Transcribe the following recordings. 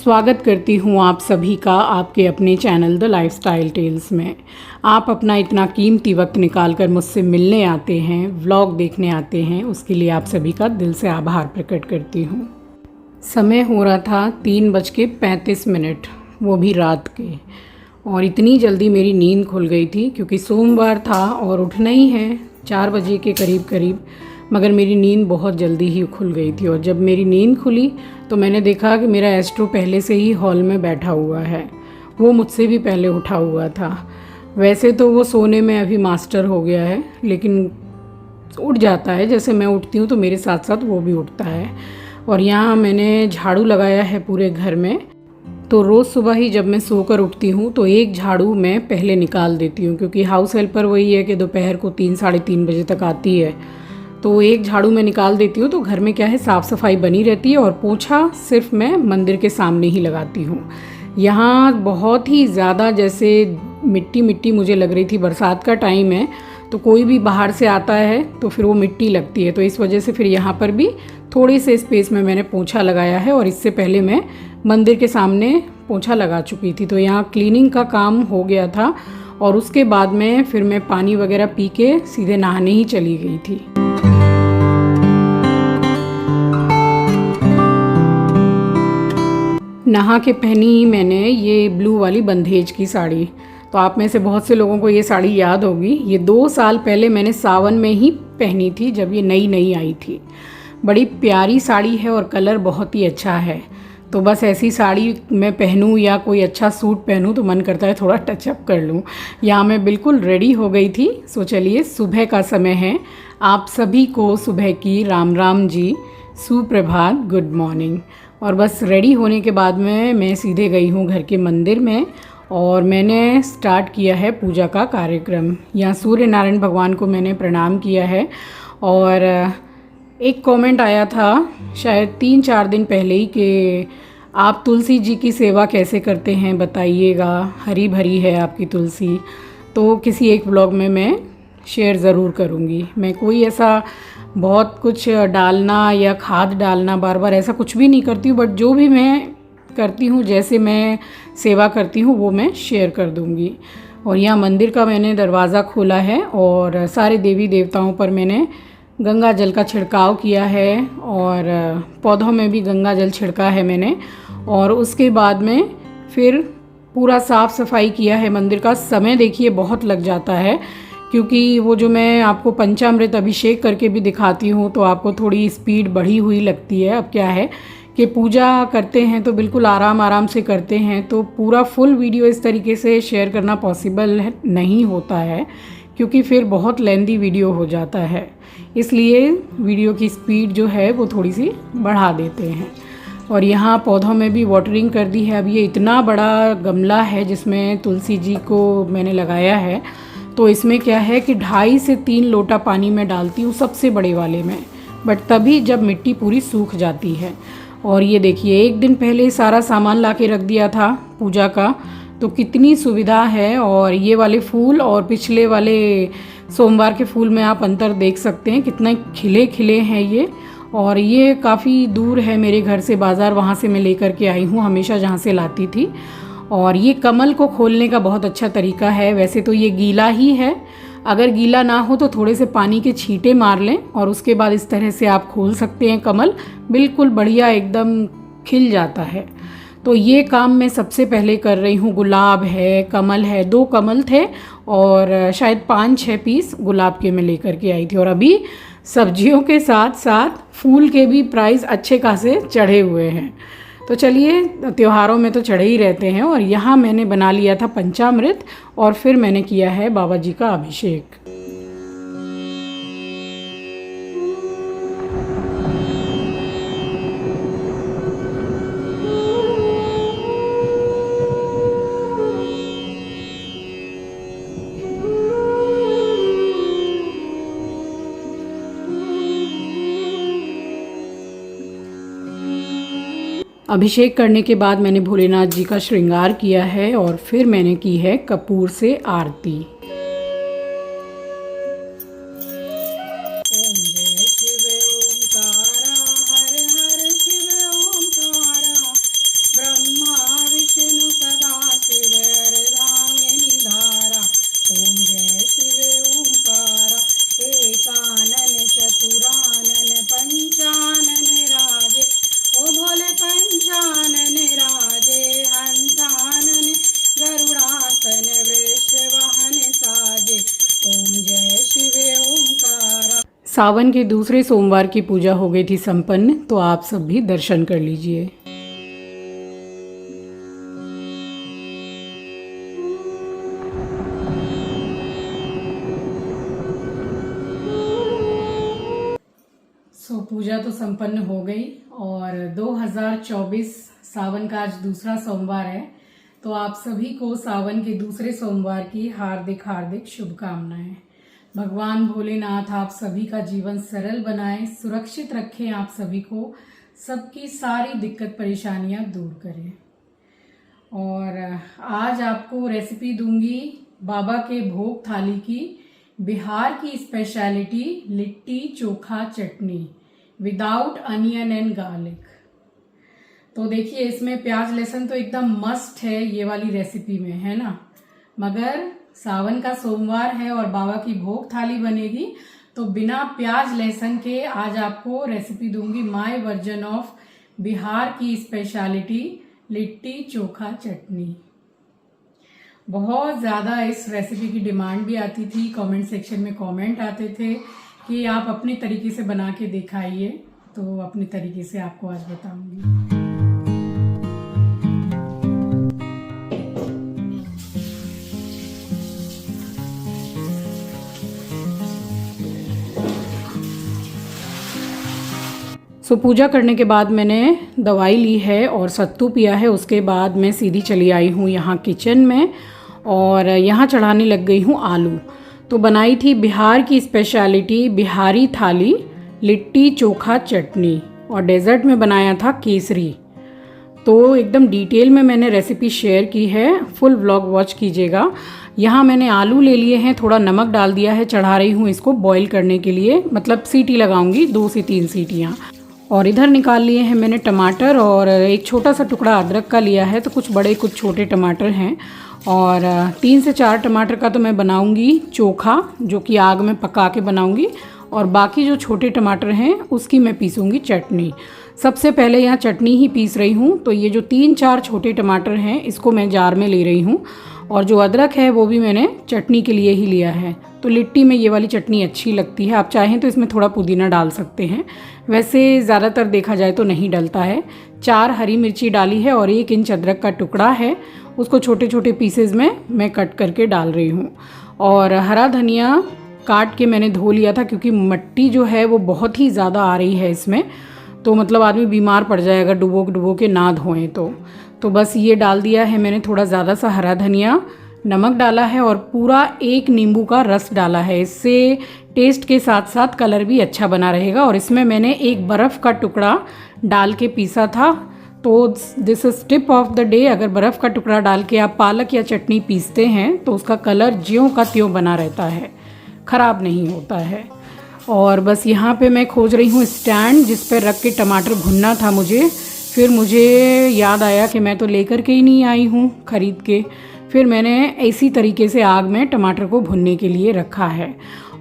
स्वागत करती हूँ आप सभी का आपके अपने चैनल द लाइफस्टाइल टेल्स में। आप अपना इतना कीमती वक्त निकाल कर मुझसे मिलने आते हैं, व्लॉग देखने आते हैं, उसके लिए आप सभी का दिल से आभार प्रकट करती हूँ। समय हो रहा था 3:35, वो भी रात के, और इतनी जल्दी मेरी नींद खुल गई थी क्योंकि सोमवार था और उठना ही है 4 बजे के करीब करीब। मगर मेरी नींद बहुत जल्दी ही खुल गई थी और जब मेरी नींद खुली तो मैंने देखा कि मेरा एस्ट्रो पहले से ही हॉल में बैठा हुआ है। वो मुझसे भी पहले उठा हुआ था। वैसे तो वो सोने में अभी मास्टर हो गया है, लेकिन उठ जाता है। जैसे मैं उठती हूँ तो मेरे साथ साथ वो भी उठता है। और यहाँ मैंने झाड़ू लगाया है पूरे घर में। तो रोज़ सुबह ही जब मैं सोकर उठती हूँ तो एक झाड़ू मैं पहले निकाल देती हूँ, क्योंकि हाउस हेल्पर वही है कि दोपहर को 3-3:30 बजे तक आती है। तो एक झाड़ू मैं निकाल देती हूँ तो घर में क्या है, साफ़ सफाई बनी रहती है। और पोछा सिर्फ मैं मंदिर के सामने ही लगाती हूँ। यहाँ बहुत ही ज़्यादा जैसे मिट्टी मिट्टी मुझे लग रही थी। बरसात का टाइम है तो कोई भी बाहर से आता है तो फिर वो मिट्टी लगती है, तो इस वजह से फिर यहाँ पर भी थोड़ी से स्पेस में मैंने पोछा लगाया है। और इससे पहले मैं मंदिर के सामने पोछा लगा चुकी थी। तो यहाँ क्लीनिंग का काम हो गया था और उसके बाद में फिर मैं पानी वगैरह पी के सीधे नहाने ही चली गई थी। नहा के पहनी मैंने ये ब्लू वाली बंधेज की साड़ी। तो आप में से बहुत से लोगों को ये साड़ी याद होगी। ये 2 साल पहले मैंने सावन में ही पहनी थी, जब ये नई नई आई थी। बड़ी प्यारी साड़ी है और कलर बहुत ही अच्छा है। तो बस ऐसी साड़ी मैं पहनूं या कोई अच्छा सूट पहनूं तो मन करता है थोड़ा टचअप कर लूं। यहाँ मैं बिल्कुल रेडी हो गई थी। सो चलिए, सुबह का समय है। आप सभी को सुबह की राम राम जी, सुप्रभात, गुड मॉर्निंग। और बस रेडी होने के बाद में मैं सीधे गई हूँ घर के मंदिर में और मैंने स्टार्ट किया है पूजा का कार्यक्रम। यहाँ सूर्य नारायण भगवान को मैंने प्रणाम किया है। और एक कमेंट आया था शायद 3-4 दिन पहले ही कि आप तुलसी जी की सेवा कैसे करते हैं बताइएगा, हरी भरी है आपकी तुलसी। तो किसी एक ब्लॉग में मैं शेयर ज़रूर करूँगी। मैं कोई ऐसा बहुत कुछ डालना या खाद डालना बार बार ऐसा कुछ भी नहीं करती हूँ, बट जो भी मैं करती हूँ, जैसे मैं सेवा करती हूँ, वो मैं शेयर कर दूँगी। और यहाँ मंदिर का मैंने दरवाज़ा खोला है और सारे देवी देवताओं पर मैंने गंगा जल का छिड़काव किया है और पौधों में भी गंगा जल छिड़का है मैंने। और उसके बाद में फिर पूरा साफ़ सफाई किया है मंदिर का। समय देखिए बहुत लग जाता है, क्योंकि वो जो मैं आपको पंचामृत अभिषेक करके भी दिखाती हूँ तो आपको थोड़ी स्पीड बढ़ी हुई लगती है। अब क्या है कि पूजा करते हैं तो बिल्कुल आराम आराम से करते हैं, तो पूरा फुल वीडियो इस तरीके से शेयर करना पॉसिबल नहीं होता है, क्योंकि फिर बहुत लेंदी वीडियो हो जाता है। इसलिए वीडियो की स्पीड जो है वो थोड़ी सी बढ़ा देते हैं। और यहाँ पौधों में भी वाटरिंग कर दी है। अब ये इतना बड़ा गमला है जिसमें तुलसी जी को मैंने लगाया है। तो इसमें क्या है कि 2.5 से 3 लोटा पानी मैं डालती हूँ सबसे बड़े वाले में, बट तभी जब मिट्टी पूरी सूख जाती है। और ये देखिए, एक दिन पहले ही सारा सामान ला के रख दिया था पूजा का, तो कितनी सुविधा है। और ये वाले फूल और पिछले वाले सोमवार के फूल में आप अंतर देख सकते हैं, कितना खिले खिले हैं ये। और ये काफ़ी दूर है मेरे घर से बाज़ार, वहाँ से मैं लेकर के आई हूँ हमेशा जहाँ से लाती थी। और ये कमल को खोलने का बहुत अच्छा तरीका है। वैसे तो ये गीला ही है, अगर गीला ना हो तो थोड़े से पानी के छींटे मार लें और उसके बाद इस तरह से आप खोल सकते हैं कमल। बिल्कुल बढ़िया एकदम खिल जाता है। तो ये काम मैं सबसे पहले कर रही हूँ। गुलाब है, कमल है, 2 कमल थे और शायद 5-6 पीस गुलाब के मैं लेकर के आई थी। और अभी सब्जियों के साथ साथ फूल के भी प्राइस अच्छे खासे चढ़े हुए हैं। तो चलिए, त्योहारों में तो चढ़े ही रहते हैं। और यहाँ मैंने बना लिया था पंचामृत और फिर मैंने किया है बाबा जी का अभिषेक। अभिषेक करने के बाद मैंने भोलेनाथ जी का श्रृंगार किया है और फिर मैंने की है कपूर से आरती। ओम जय शिव ओंकारा, हर हर शिव ओंकारा, ब्रह्मा सावन के दूसरे सोमवार की पूजा हो गई थी संपन्न, तो आप सब भी दर्शन कर लीजिए। पूजा तो संपन्न हो गई और 2024 सावन का आज दूसरा सोमवार है। तो आप सभी को सावन के दूसरे सोमवार की हार्दिक हार्दिक शुभकामनाएं। भगवान भोलेनाथ आप सभी का जीवन सरल बनाए, सुरक्षित रखें, आप सभी को सबकी सारी दिक्कत परेशानियां दूर करें। और आज आपको रेसिपी दूंगी बाबा के भोग थाली की, बिहार की speciality litti chokha chutney without onion and garlic. तो देखिए इसमें प्याज लहसुन तो एकदम मस्ट है ये वाली रेसिपी में, है ना। मगर सावन का सोमवार है और बाबा की भोग थाली बनेगी, तो बिना प्याज लहसुन के आज आपको रेसिपी दूंगी माय वर्जन ऑफ बिहार की स्पेशलिटी लिट्टी चोखा चटनी। बहुत ज़्यादा इस रेसिपी की डिमांड भी आती थी, कमेंट सेक्शन में कमेंट आते थे कि आप अपने तरीके से बना के दिखाइए, तो अपने तरीके से आपको आज बताऊंगी। पूजा करने के बाद मैंने दवाई ली है और सत्तू पिया है। उसके बाद मैं सीधी चली आई हूँ यहाँ किचन में और यहाँ चढ़ाने लग गई हूँ आलू। तो बनाई थी बिहार की स्पेशलिटी बिहारी थाली लिट्टी चोखा चटनी, और डेजर्ट में बनाया था केसरी। तो एकदम डिटेल में मैंने रेसिपी शेयर की है, फुल व्लॉग वॉच कीजिएगा। यहाँ मैंने आलू ले लिए हैं, थोड़ा नमक डाल दिया है, चढ़ा रही हूँ इसको बॉईल करने के लिए, मतलब सीटी लगाऊंगी 2 से 3 सीटियाँ। और इधर निकाल लिए हैं मैंने टमाटर और एक छोटा सा टुकड़ा अदरक का लिया है, तो कुछ बड़े कुछ छोटे टमाटर हैं। और 3 से 4 टमाटर का तो मैं बनाऊंगी चोखा, जो कि आग में पका के बनाऊंगी, और बाकी जो छोटे टमाटर हैं उसकी मैं पीसूंगी चटनी। सबसे पहले यहाँ चटनी ही पीस रही हूँ। तो ये जो 3-4 छोटे टमाटर हैं इसको मैं जार में ले रही हूँ, और जो अदरक है वो भी मैंने चटनी के लिए ही लिया है। तो लिट्टी में ये वाली चटनी अच्छी लगती है, आप चाहें तो इसमें थोड़ा पुदीना डाल सकते हैं, वैसे ज़्यादातर देखा जाए तो नहीं डलता है। 4 हरी मिर्ची डाली है और 1 इंच अदरक का टुकड़ा है, उसको छोटे छोटे पीसेज में मैं कट करके डाल रही हूँ। और हरा धनिया काट के मैंने धो लिया था, क्योंकि मिट्टी जो है वो बहुत ही ज़्यादा आ रही है इसमें, तो मतलब आदमी बीमार पड़ जाएगा डुबो के ना धोएं तो बस ये डाल दिया है मैंने थोड़ा ज़्यादा सा हरा धनिया, नमक डाला है और पूरा 1 नींबू का रस डाला है। इससे टेस्ट के साथ साथ कलर भी अच्छा बना रहेगा। और इसमें मैंने 1 बर्फ़ का टुकड़ा डाल के पीसा था। तो this is tip of the day, अगर बर्फ़ का टुकड़ा डाल के आप पालक या चटनी पीसते हैं तो उसका कलर ज्यों का त्यों बना रहता है, ख़राब नहीं होता है। और बस यहाँ पे मैं खोज रही हूँ स्टैंड जिस पर रख के टमाटर भुनना था मुझे। फिर मुझे याद आया कि मैं तो लेकर के ही नहीं आई हूँ खरीद के। फिर मैंने इसी तरीके से आग में टमाटर को भुनने के लिए रखा है।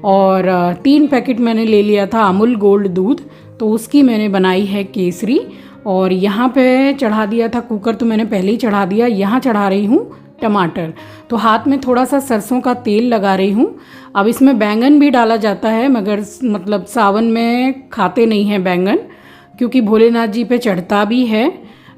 और 3 पैकेट मैंने ले लिया था अमूल गोल्ड दूध, तो उसकी मैंने बनाई है केसरी। और यहाँ पे चढ़ा दिया था कुकर, तो मैंने पहले ही चढ़ा दिया। यहाँ चढ़ा रही हूँ टमाटर, तो हाथ में थोड़ा सा सरसों का तेल लगा रही हूँ। अब इसमें बैंगन भी डाला जाता है, मगर मतलब सावन में खाते नहीं हैं बैंगन, क्योंकि भोलेनाथ जी पे चढ़ता भी है।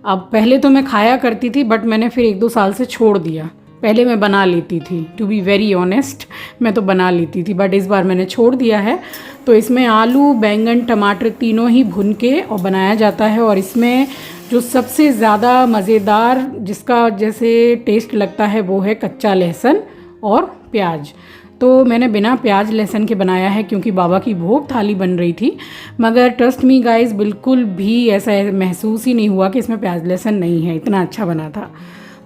अब पहले तो मैं खाया करती थी, बट मैंने फिर 1-2 साल से छोड़ दिया। पहले मैं बना लेती थी, टू बी वेरी ऑनेस्ट, मैं तो बना लेती थी, बट इस बार मैंने छोड़ दिया है। तो इसमें आलू बैंगन टमाटर तीनों ही भुन के और बनाया जाता है। और इसमें जो सबसे ज़्यादा मज़ेदार जिसका जैसे टेस्ट लगता है वो है कच्चा लहसुन और प्याज। तो मैंने बिना प्याज लहसुन के बनाया है, क्योंकि बाबा की भोग थाली बन रही थी। मगर ट्रस्ट मी गाइस, बिल्कुल भी ऐसा महसूस ही नहीं हुआ कि इसमें प्याज लहसुन नहीं है, इतना अच्छा बना था।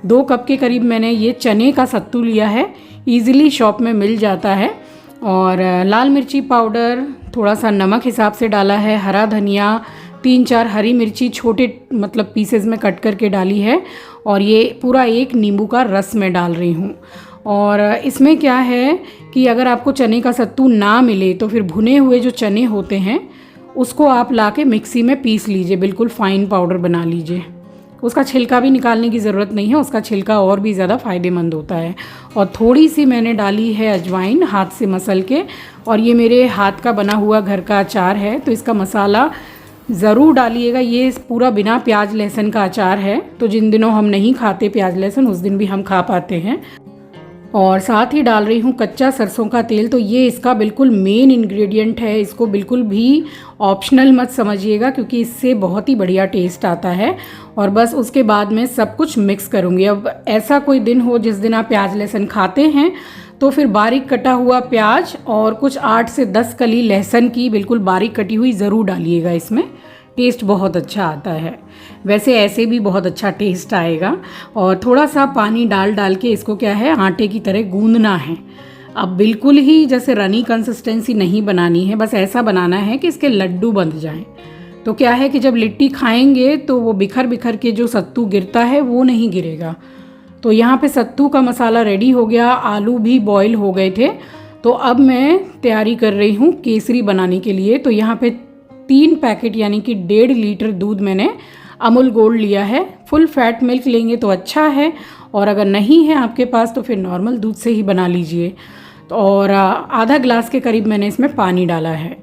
2 कप के करीब मैंने ये चने का सत्तू लिया है, ईज़िली शॉप में मिल जाता है। और लाल मिर्ची पाउडर, थोड़ा सा नमक हिसाब से डाला है, हरा धनिया, 3-4 हरी मिर्ची छोटे मतलब पीसेस में कट करके डाली है। और ये पूरा 1 नींबू का रस मैं डाल रही हूँ। और इसमें क्या है कि अगर आपको चने का सत्तू ना मिले तो फिर भुने हुए जो चने होते हैं उसको आप ला के मिक्सी में पीस लीजिए, बिल्कुल फाइन पाउडर बना लीजिए। उसका छिलका भी निकालने की ज़रूरत नहीं है, उसका छिलका और भी ज़्यादा फ़ायदेमंद होता है। और थोड़ी सी मैंने डाली है अजवाइन हाथ से मसल के, और ये मेरे हाथ का बना हुआ घर का अचार है, तो इसका मसाला ज़रूर डालिएगा। ये पूरा बिना प्याज लहसुन का अचार है, तो जिन दिनों हम नहीं खाते प्याज लहसुन उस दिन भी हम खा पाते हैं। और साथ ही डाल रही हूँ कच्चा सरसों का तेल, तो ये इसका बिल्कुल मेन इंग्रेडिएंट है, इसको बिल्कुल भी ऑप्शनल मत समझिएगा क्योंकि इससे बहुत ही बढ़िया टेस्ट आता है। और बस उसके बाद मैं सब कुछ मिक्स करूँगी। अब ऐसा कोई दिन हो जिस दिन आप प्याज लहसुन खाते हैं तो फिर बारीक कटा हुआ प्याज और कुछ 8 से 10 कली लहसुन की बिल्कुल बारीक कटी हुई ज़रूर डालिएगा, इसमें टेस्ट बहुत अच्छा आता है। वैसे ऐसे भी बहुत अच्छा टेस्ट आएगा। और थोड़ा सा पानी डाल डाल के इसको क्या है आटे की तरह गूंदना है। अब बिल्कुल ही जैसे रनी कंसिस्टेंसी नहीं बनानी है, बस ऐसा बनाना है कि इसके लड्डू बंध जाएं। तो क्या है कि जब लिट्टी खाएंगे तो वो बिखर बिखर के जो सत्तू गिरता है वो नहीं गिरेगा। तो यहाँ पे सत्तू का मसाला रेडी हो गया, आलू भी बॉईल हो गए थे। तो अब मैं तैयारी कर रही हूँ केसरी बनाने के लिए। तो यहाँ पे 3 पैकेट यानी कि 1.5 लीटर दूध मैंने अमूल गोल्ड लिया है। फुल फैट मिल्क लेंगे तो अच्छा है, और अगर नहीं है आपके पास तो फिर नॉर्मल दूध से ही बना लीजिए। और आधा ग्लास के करीब मैंने इसमें पानी डाला है।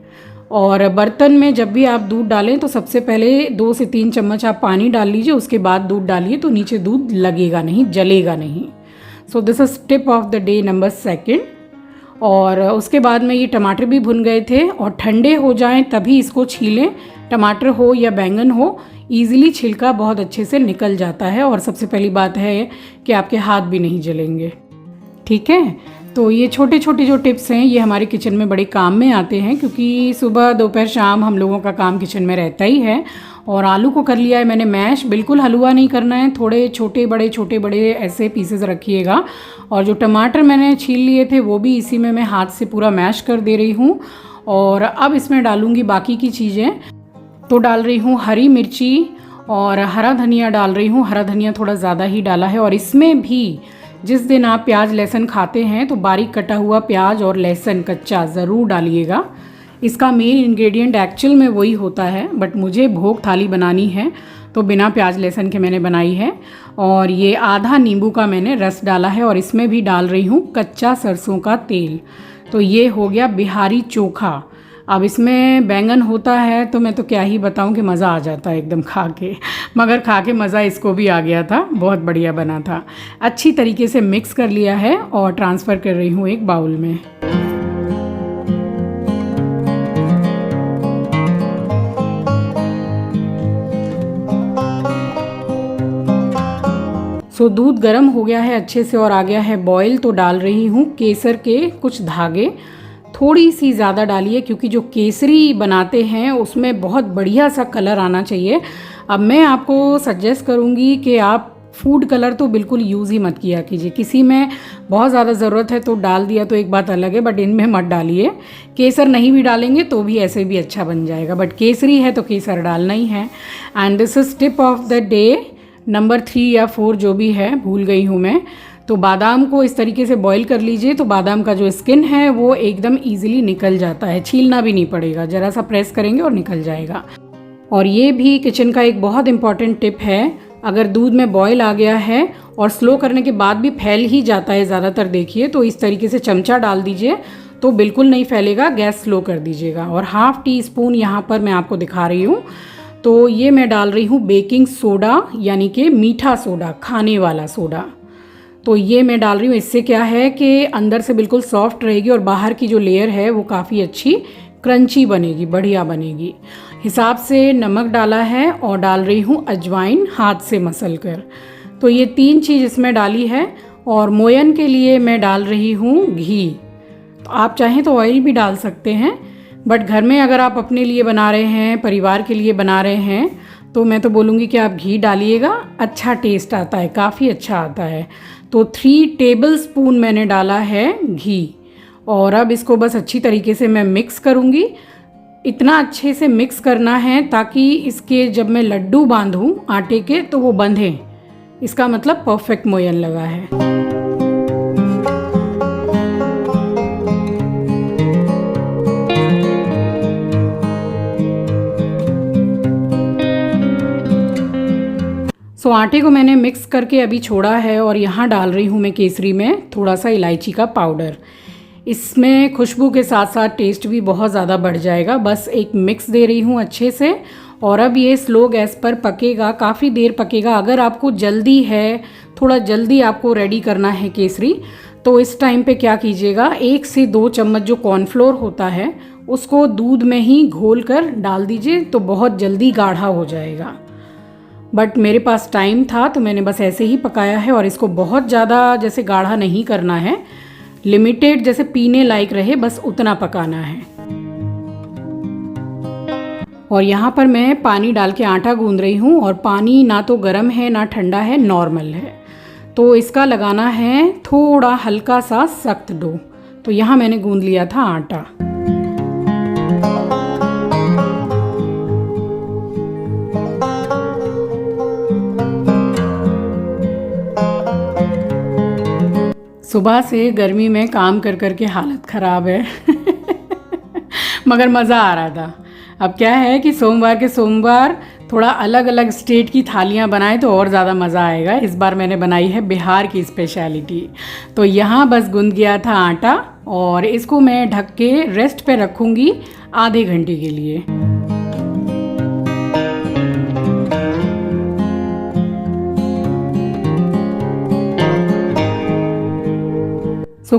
और बर्तन में जब भी आप दूध डालें तो सबसे पहले 2 से 3 चम्मच आप पानी डाल लीजिए, उसके बाद दूध डालिए, तो नीचे दूध लगेगा नहीं, जलेगा नहीं। So this is tip of the day number 2। और उसके बाद में ये टमाटर भी भुन गए थे, और ठंडे हो जाएं तभी इसको छीलें। टमाटर हो या बैंगन हो, ईजिली छिलका बहुत अच्छे से निकल जाता है। और सबसे पहली बात है कि आपके हाथ भी नहीं जलेंगे। ठीक है, तो ये छोटे छोटे जो टिप्स हैं ये हमारे किचन में बड़े काम में आते हैं, क्योंकि सुबह दोपहर शाम हम लोगों का काम किचन में रहता ही है। और आलू को कर लिया है मैंने मैश, बिल्कुल हलवा नहीं करना है, थोड़े छोटे बड़े ऐसे पीसेस रखिएगा। और जो टमाटर मैंने छील लिए थे वो भी इसी में मैं हाथ से पूरा मैश कर दे रही हूँ। और अब इसमें डालूँगी बाकी की चीज़ें। तो डाल रही हूँ हरी मिर्ची और हरा धनिया डाल रही हूँ। हरा धनिया थोड़ा ज़्यादा ही डाला है। और इसमें भी जिस दिन आप प्याज लहसुन खाते हैं तो बारीक कटा हुआ प्याज और लहसुन कच्चा ज़रूर डालिएगा। इसका मेन इंग्रेडिएंट एक्चुअल में वही होता है, बट मुझे भोग थाली बनानी है तो बिना प्याज लहसुन के मैंने बनाई है। और ये आधा नींबू का मैंने रस डाला है, और इसमें भी डाल रही हूँ कच्चा सरसों का तेल। तो ये हो गया बिहारी चोखा। अब इसमें बैंगन होता है तो मैं तो क्या ही बताऊं कि मज़ा आ जाता है एकदम खा के, मगर खा के मज़ा इसको भी आ गया था, बहुत बढ़िया बना था। अच्छी तरीके से मिक्स कर लिया है और ट्रांसफ़र कर रही हूँ एक बाउल में। सो दूध गर्म हो गया है अच्छे से और आ गया है बॉईल। तो डाल रही हूँ केसर के कुछ धागे, थोड़ी सी ज़्यादा डालिए क्योंकि जो केसरी बनाते हैं उसमें बहुत बढ़िया सा कलर आना चाहिए। अब मैं आपको सजेस्ट करूँगी कि आप फूड कलर तो बिल्कुल यूज़ ही मत किया कीजिए। किसी में बहुत ज़्यादा ज़रूरत है तो डाल दिया तो एक बात अलग है, बट इनमें मत डालिए। केसर नहीं भी डालेंगे तो भी ऐसे भी अच्छा बन जाएगा, बट केसरी है तो केसर डालना ही है। And this is tip of the day number 3 या 4 जो भी है, भूल गई हूँ मैं। तो बादाम को इस तरीके से बॉईल कर लीजिए तो बादाम का जो स्किन है वो एकदम ईजिली निकल जाता है, छीलना भी नहीं पड़ेगा, ज़रा सा प्रेस करेंगे और निकल जाएगा। और ये भी किचन का एक बहुत इंपॉर्टेंट टिप है, अगर दूध में बॉईल आ गया है और स्लो करने के बाद भी फैल ही जाता है ज़्यादातर, देखिए तो इस तरीके से चमचा डाल दीजिए तो बिल्कुल नहीं फैलेगा, गैस स्लो कर दीजिएगा। और हाफ़ टी स्पून यहाँ पर मैं आपको दिखा रही हूँ, तो ये मैं डाल रही हूँ बेकिंग सोडा, यानी कि मीठा सोडा, खाने वाला सोडा। तो ये मैं डाल रही हूँ, इससे क्या है कि अंदर से बिल्कुल सॉफ्ट रहेगी और बाहर की जो लेयर है वो काफ़ी अच्छी क्रंची बनेगी, बढ़िया बनेगी। हिसाब से नमक डाला है और डाल रही हूँ अजवाइन हाथ से मसल कर। तो ये 3 चीज़ इसमें डाली है। और मोयन के लिए मैं डाल रही हूँ घी। तो आप चाहें तो ऑयल भी डाल सकते हैं, बट घर में अगर आप अपने लिए बना रहे हैं, परिवार के लिए बना रहे हैं, तो मैं तो बोलूँगी कि आप घी डालिएगा, अच्छा टेस्ट आता है, काफ़ी अच्छा आता है। तो 3 टेबलस्पून मैंने डाला है घी। और अब इसको बस अच्छी तरीके से मैं मिक्स करूँगी। इतना अच्छे से मिक्स करना है ताकि इसके जब मैं लड्डू बांधूँ आटे के तो वो बंधें, इसका मतलब परफेक्ट मोयन लगा है। सो तो आटे को मैंने मिक्स करके अभी छोड़ा है और यहाँ डाल रही हूँ मैं केसरी में थोड़ा सा इलायची का पाउडर। इसमें खुशबू के साथ साथ टेस्ट भी बहुत ज़्यादा बढ़ जाएगा। बस एक मिक्स दे रही हूँ अच्छे से और अब ये स्लो गैस पर पकेगा, काफ़ी देर पकेगा। अगर आपको जल्दी है, थोड़ा जल्दी आपको रेडी करना है केसरी, तो इस टाइम पे क्या कीजिएगा, 1 से 2 चम्मच जो कॉर्नफ्लोर होता है उसको दूध में ही घोल कर डाल दीजिए, तो बहुत जल्दी गाढ़ा हो जाएगा। बट मेरे पास टाइम था तो मैंने बस ऐसे ही पकाया है और इसको बहुत ज़्यादा जैसे गाढ़ा नहीं करना है, लिमिटेड जैसे पीने लायक रहे बस उतना पकाना है। और यहाँ पर मैं पानी डाल के आटा गूंद रही हूँ और पानी ना तो गर्म है ना ठंडा है, नॉर्मल है। तो इसका लगाना है थोड़ा हल्का सा सख्त डो। तो यहाँ मैंने गूंद लिया था आटा। सुबह से गर्मी में काम कर कर के हालत ख़राब है मगर मज़ा आ रहा था। अब क्या है कि सोमवार के सोमवार थोड़ा अलग अलग स्टेट की थालियाँ बनाए तो और ज़्यादा मज़ा आएगा। इस बार मैंने बनाई है बिहार की स्पेशलिटी। तो यहाँ बस गूंद गया था आटा और इसको मैं ढक के रेस्ट पे रखूँगी आधे घंटे के लिए।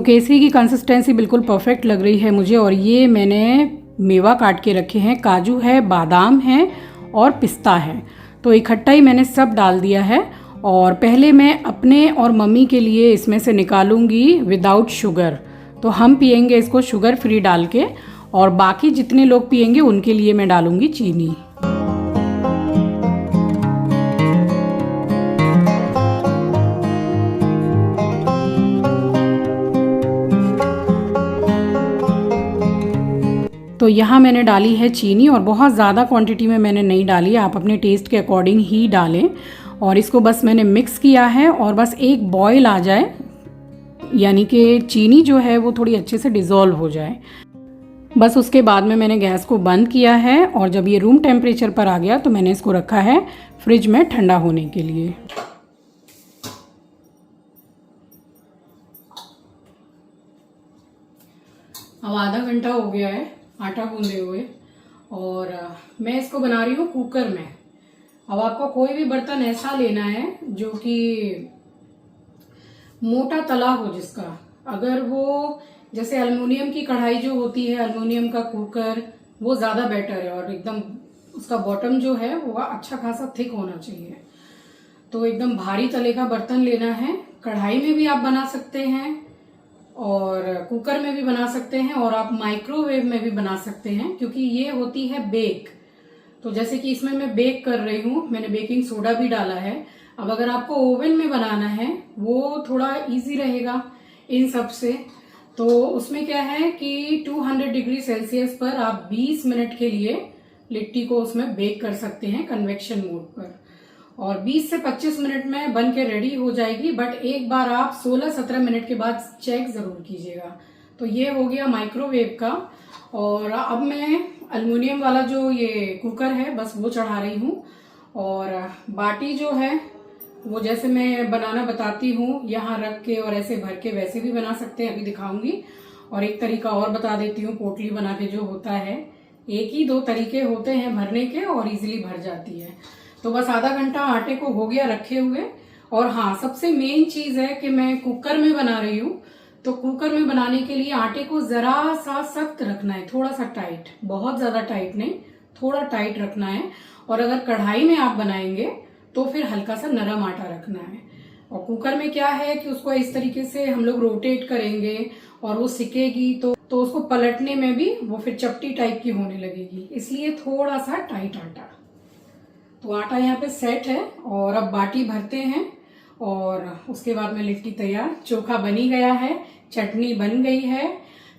केसरी की कंसिस्टेंसी बिल्कुल परफेक्ट लग रही है मुझे। और ये मैंने मेवा काट के रखे हैं, काजू है, बादाम है और पिस्ता है। तो इकट्ठा ही मैंने सब डाल दिया है। और पहले मैं अपने और मम्मी के लिए इसमें से निकालूंगी विदाउट शुगर। तो हम पियेंगे इसको शुगर फ्री डाल के, और बाकी जितने लोग पियेंगे उनके लिए मैं डालूंगी चीनी। तो यहाँ मैंने डाली है चीनी और बहुत ज़्यादा क्वांटिटी में मैंने नहीं डाली, आप अपने टेस्ट के अकॉर्डिंग ही डालें। और इसको बस मैंने मिक्स किया है और बस एक बॉयल आ जाए, यानी कि चीनी जो है वो थोड़ी अच्छे से डिज़ोल्व हो जाए, बस उसके बाद में मैंने गैस को बंद किया है। और जब ये रूम टेम्परेचर पर आ गया तो मैंने इसको रखा है फ्रिज में ठंडा होने के लिए। अब आधा घंटा हो गया है आटा गूंदे हुए और मैं इसको बना रही हूँ कुकर में। अब आपको कोई भी बर्तन ऐसा लेना है जो कि मोटा तला हो जिसका, अगर वो जैसे एल्युमिनियम की कढ़ाई जो होती है, एल्युमिनियम का कुकर, वो ज़्यादा बेटर है और एकदम उसका बॉटम जो है वो अच्छा खासा थिक होना चाहिए। तो एकदम भारी तले का बर्तन लेना है। कढ़ाई में भी आप बना सकते हैं और कुकर में भी बना सकते हैं और आप माइक्रोवेव में भी बना सकते हैं, क्योंकि ये होती है बेक। तो जैसे कि इसमें मैं बेक कर रही हूँ, मैंने बेकिंग सोडा भी डाला है। अब अगर आपको ओवन में बनाना है वो थोड़ा इजी रहेगा इन सब से। तो उसमें क्या है कि 200 डिग्री सेल्सियस पर आप 20 मिनट के लिए लिट्टी को उसमें बेक कर सकते हैं कन्वेक्शन मोड पर, और 20 से 25 मिनट में बन के रेडी हो जाएगी। बट एक बार आप 16-17 मिनट के बाद चेक जरूर कीजिएगा। तो ये हो गया माइक्रोवेव का। और अब मैं एल्युमिनियम वाला जो ये कुकर है बस वो चढ़ा रही हूँ। और बाटी जो है वो जैसे मैं बनाना बताती हूँ, यहाँ रख के और ऐसे भर के वैसे भी बना सकते हैं, अभी दिखाऊंगी। और एक तरीका और बता देती हूँ, पोटली बना के जो होता है, एक ही 2 तरीके होते हैं भरने के और इजीली भर जाती है। तो बस आधा घंटा आटे को हो गया रखे हुए। और हाँ, सबसे मेन चीज है कि मैं कुकर में बना रही हूँ, तो कुकर में बनाने के लिए आटे को जरा सा सख्त रखना है, थोड़ा सा टाइट, बहुत ज्यादा टाइट नहीं, थोड़ा टाइट रखना है। और अगर कढ़ाई में आप बनाएंगे तो फिर हल्का सा नरम आटा रखना है। और कुकर में क्या है कि उसको इस तरीके से हम लोग रोटेट करेंगे और वो सिकेगी तो उसको पलटने में भी वो फिर चपटी टाइप की होने लगेगी, इसलिए थोड़ा सा टाइट आटा। तो आटा यहाँ पे सेट है और अब बाटी भरते हैं और उसके बाद में लिट्टी तैयार। चोखा बनी गया है, चटनी बन गई है,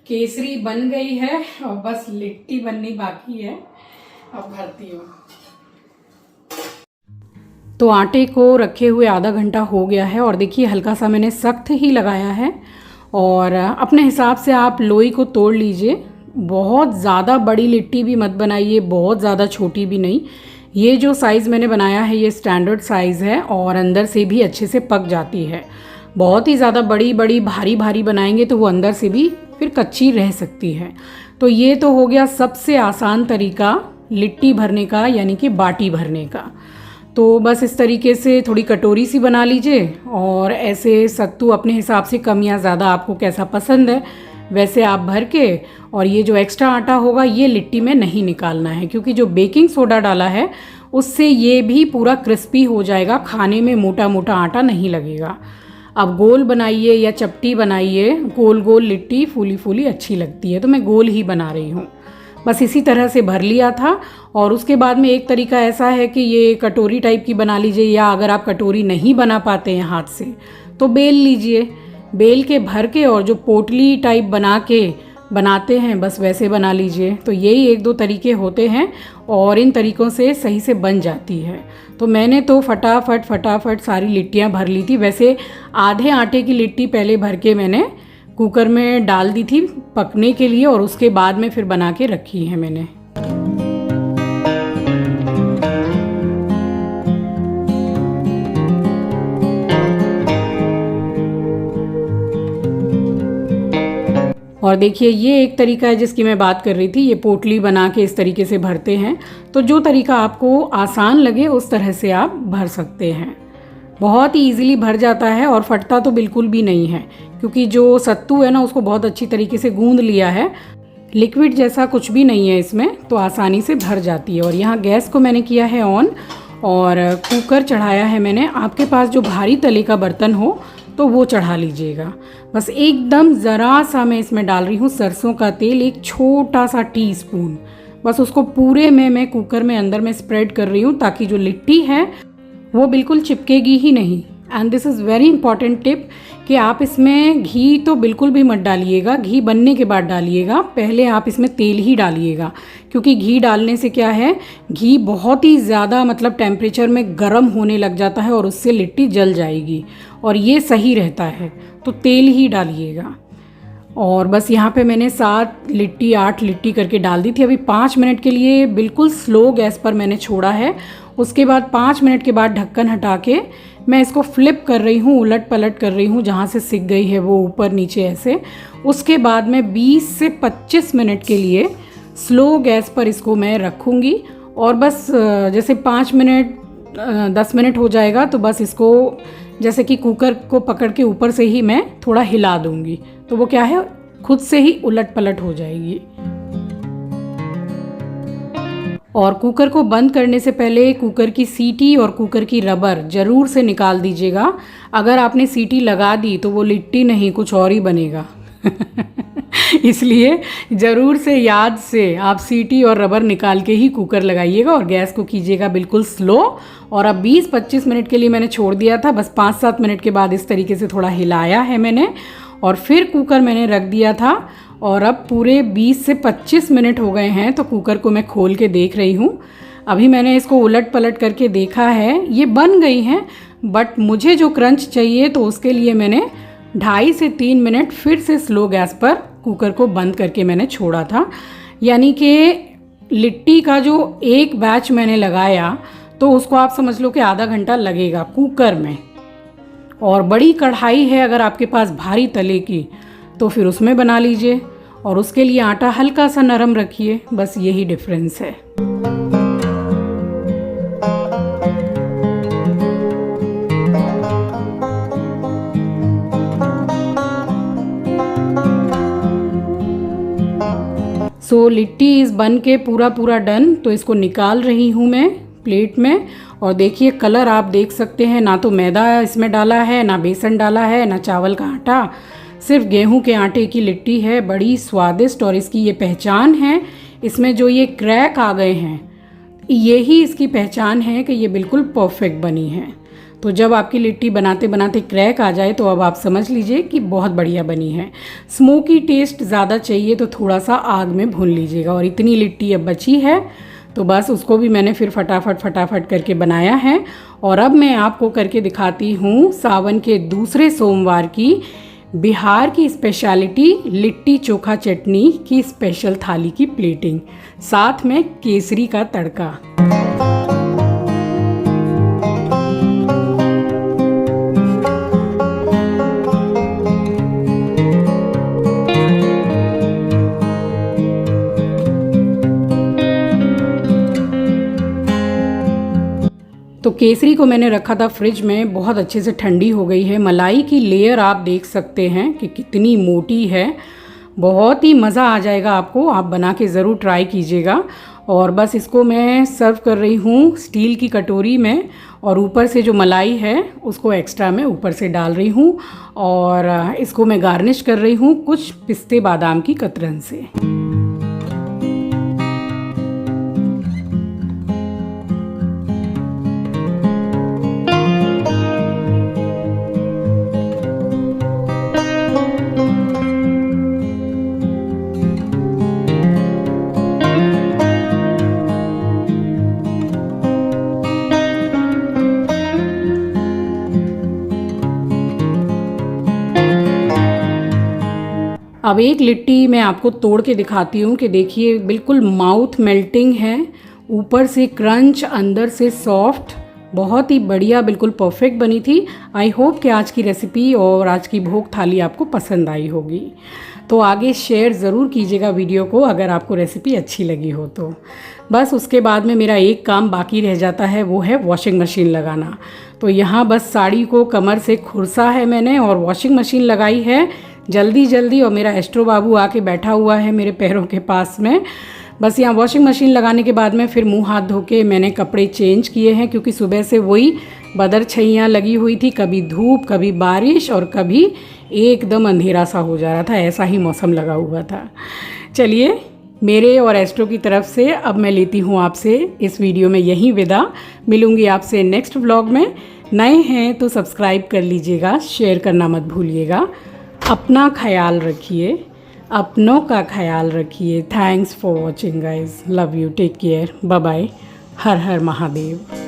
केसरी बन गई है और बस लिट्टी बननी बाकी है। अब भरती हूँ। तो आटे को रखे हुए आधा घंटा हो गया है और देखिए हल्का सा मैंने सख्त ही लगाया है। और अपने हिसाब से आप लोई को तोड़ लीजिए, बहुत ज़्यादा बड़ी लिट्टी भी मत बनाइए, बहुत ज़्यादा छोटी भी नहीं, ये जो साइज़ मैंने बनाया है ये स्टैंडर्ड साइज़ है और अंदर से भी अच्छे से पक जाती है। बहुत ही ज़्यादा बड़ी बड़ी भारी भारी बनाएंगे तो वो अंदर से भी फिर कच्ची रह सकती है। तो ये तो हो गया सबसे आसान तरीका लिट्टी भरने का, यानी कि बाटी भरने का। तो बस इस तरीके से थोड़ी कटोरी सी बना लीजिए और ऐसे सत्तू अपने हिसाब से कम या ज़्यादा आपको कैसा पसंद है वैसे आप भर के, और ये जो एक्स्ट्रा आटा होगा ये लिट्टी में नहीं निकालना है, क्योंकि जो बेकिंग सोडा डाला है उससे ये भी पूरा क्रिस्पी हो जाएगा, खाने में मोटा मोटा आटा नहीं लगेगा। अब गोल बनाइए या चपटी बनाइए, गोल गोल लिट्टी फूली फूली अच्छी लगती है, तो मैं गोल ही बना रही हूँ। बस इसी तरह से भर लिया था। और उसके बाद में एक तरीका ऐसा है कि ये कटोरी टाइप की बना लीजिए, या अगर आप कटोरी नहीं बना पाते हैं हाथ से तो बेल लीजिए। बेल के भर के और जो पोटली टाइप बना के बनाते हैं बस वैसे बना लीजिए। तो यही एक दो तरीके होते हैं और इन तरीक़ों से सही से बन जाती है। तो मैंने तो फटाफट सारी लिट्टियाँ भर ली थी। वैसे आधे आटे की लिट्टी पहले भर के मैंने कुकर में डाल दी थी पकने के लिए, और उसके बाद में फिर बना के रखी है मैंने। और देखिए ये एक तरीका है जिसकी मैं बात कर रही थी, ये पोटली बना के इस तरीके से भरते हैं। तो जो तरीका आपको आसान लगे उस तरह से आप भर सकते हैं। बहुत ही इजीली भर जाता है और फटता तो बिल्कुल भी नहीं है, क्योंकि जो सत्तू है ना उसको बहुत अच्छी तरीके से गूंद लिया है, लिक्विड जैसा कुछ भी नहीं है इसमें, तो आसानी से भर जाती है। और यहाँ गैस को मैंने किया है ऑन और कुकर चढ़ाया है मैंने। आपके पास जो भारी तले का बर्तन हो तो वो चढ़ा लीजिएगा। बस एकदम ज़रा सा मैं इसमें डाल रही हूँ सरसों का तेल, एक छोटा सा टीस्पून। बस उसको पूरे में मैं कुकर में अंदर में स्प्रेड कर रही हूँ, ताकि जो लिट्टी है वो बिल्कुल चिपकेगी ही नहीं। And this is very important tip कि आप इसमें घी तो बिल्कुल भी मत डालिएगा, घी बनने के बाद डालिएगा, पहले आप इसमें तेल ही डालिएगा। क्योंकि घी डालने से क्या है, घी बहुत ही ज़्यादा मतलब टेम्परेचर में गर्म होने लग जाता है और उससे लिट्टी जल जाएगी, और ये सही रहता है, तो तेल ही डालिएगा। और बस यहाँ पे मैंने 7 लिट्टी 8 लिट्टी करके डाल दी थी। अभी 5 मिनट के लिए बिल्कुल स्लो गैस पर मैंने छोड़ा है। उसके बाद 5 मिनट के बाद ढक्कन हटा के मैं इसको फ्लिप कर रही हूँ, उलट पलट कर रही हूँ, जहाँ से सिक गई है वो ऊपर नीचे ऐसे। उसके बाद मैं 20 से 25 मिनट के लिए स्लो गैस पर इसको मैं रखूँगी। और बस जैसे 5 मिनट 10 मिनट हो जाएगा तो बस इसको जैसे कि कुकर को पकड़ के ऊपर से ही मैं थोड़ा हिला दूँगी, तो वो क्या है खुद से ही उलट पलट हो जाएगी। और कुकर को बंद करने से पहले कुकर की सीटी और कुकर की रबर ज़रूर से निकाल दीजिएगा। अगर आपने सीटी लगा दी तो वो लिट्टी नहीं कुछ और ही बनेगा। इसलिए ज़रूर से याद से आप सीटी और रबर निकाल के ही कुकर लगाइएगा और गैस को कीजिएगा बिल्कुल स्लो। और अब 20-25 मिनट के लिए मैंने छोड़ दिया था, बस 5-7 मिनट के बाद इस तरीके से थोड़ा हिलाया है मैंने और फिर कुकर मैंने रख दिया था। और अब पूरे 20 से 25 मिनट हो गए हैं, तो कुकर को मैं खोल के देख रही हूँ। अभी मैंने इसको उलट पलट करके देखा है, ये बन गई हैं, बट मुझे जो क्रंच चाहिए तो उसके लिए मैंने 2.5 से 3 मिनट फिर से स्लो गैस पर कुकर को बंद करके मैंने छोड़ा था। यानी कि लिट्टी का जो एक बैच मैंने लगाया तो उसको आप समझ लो कि आधा घंटा लगेगा कुकर में। और बड़ी कढ़ाई है अगर आपके पास भारी तले की तो फिर उसमें बना लीजिए, और उसके लिए आटा हल्का सा नरम रखिए, बस यही डिफरेंस है। सो लिट्टी इस बन के पूरा डन। तो इसको निकाल रही हूँ मैं प्लेट में। और देखिए कलर आप देख सकते हैं, ना तो मैदा इसमें डाला है, ना बेसन डाला है, ना चावल का आटा, सिर्फ गेहूं के आटे की लिट्टी है। बड़ी स्वादिष्ट, और इसकी ये पहचान है, इसमें जो ये क्रैक आ गए हैं यही इसकी पहचान है कि ये बिल्कुल परफेक्ट बनी है। तो जब आपकी लिट्टी बनाते बनाते क्रैक आ जाए तो अब आप समझ लीजिए कि बहुत बढ़िया बनी है। स्मोकी टेस्ट ज़्यादा चाहिए तो थोड़ा सा आग में भून लीजिएगा। और इतनी लिट्टी अब बची है तो बस उसको भी मैंने फिर फटाफट करके बनाया है। और अब मैं आपको करके दिखाती हूँ सावन के दूसरे सोमवार की बिहार की स्पेशलिटी लिट्टी चोखा चटनी की स्पेशल थाली की प्लेटिंग, साथ में केसरी का तड़का। केसरी को मैंने रखा था फ्रिज में, बहुत अच्छे से ठंडी हो गई है। मलाई की लेयर आप देख सकते हैं कि कितनी मोटी है, बहुत ही मज़ा आ जाएगा आपको, आप बना के ज़रूर ट्राई कीजिएगा। और बस इसको मैं सर्व कर रही हूँ स्टील की कटोरी में, और ऊपर से जो मलाई है उसको एक्स्ट्रा मैं ऊपर से डाल रही हूँ, और इसको मैं गार्निश कर रही हूँ कुछ पिस्ते बादाम की कतरन से। अब एक लिट्टी मैं आपको तोड़ के दिखाती हूँ कि देखिए बिल्कुल माउथ मेल्टिंग है, ऊपर से क्रंच, अंदर से सॉफ्ट, बहुत ही बढ़िया, बिल्कुल परफेक्ट बनी थी। आई होप कि आज की रेसिपी और आज की भोग थाली आपको पसंद आई होगी। तो आगे शेयर ज़रूर कीजिएगा वीडियो को अगर आपको रेसिपी अच्छी लगी हो तो। बस उसके बाद में मेरा एक काम बाकी रह जाता है, वो है वॉशिंग मशीन लगाना। तो यहाँ बस साड़ी को कमर से खुरसा है मैंने और वॉशिंग मशीन लगाई है जल्दी जल्दी, और मेरा एस्ट्रो बाबू आके बैठा हुआ है मेरे पैरों के पास में। बस यहाँ वॉशिंग मशीन लगाने के बाद में फिर मुंह हाथ धो के मैंने कपड़े चेंज किए हैं, क्योंकि सुबह से वही बदर छैयाँ लगी हुई थी, कभी धूप, कभी बारिश और कभी एकदम अंधेरा सा हो जा रहा था, ऐसा ही मौसम लगा हुआ था। चलिए, मेरे और एस्ट्रो की तरफ से अब मैं लेती हूँ आपसे इस वीडियो में यहीं विदा। मिलूँगी आपसे नेक्स्ट व्लॉग में। नए हैं तो सब्सक्राइब कर लीजिएगा, शेयर करना मत भूलिएगा। अपना ख्याल रखिए, अपनों का ख्याल रखिए। Thanks for watching guys, love you, take care, bye bye, हर हर महादेव।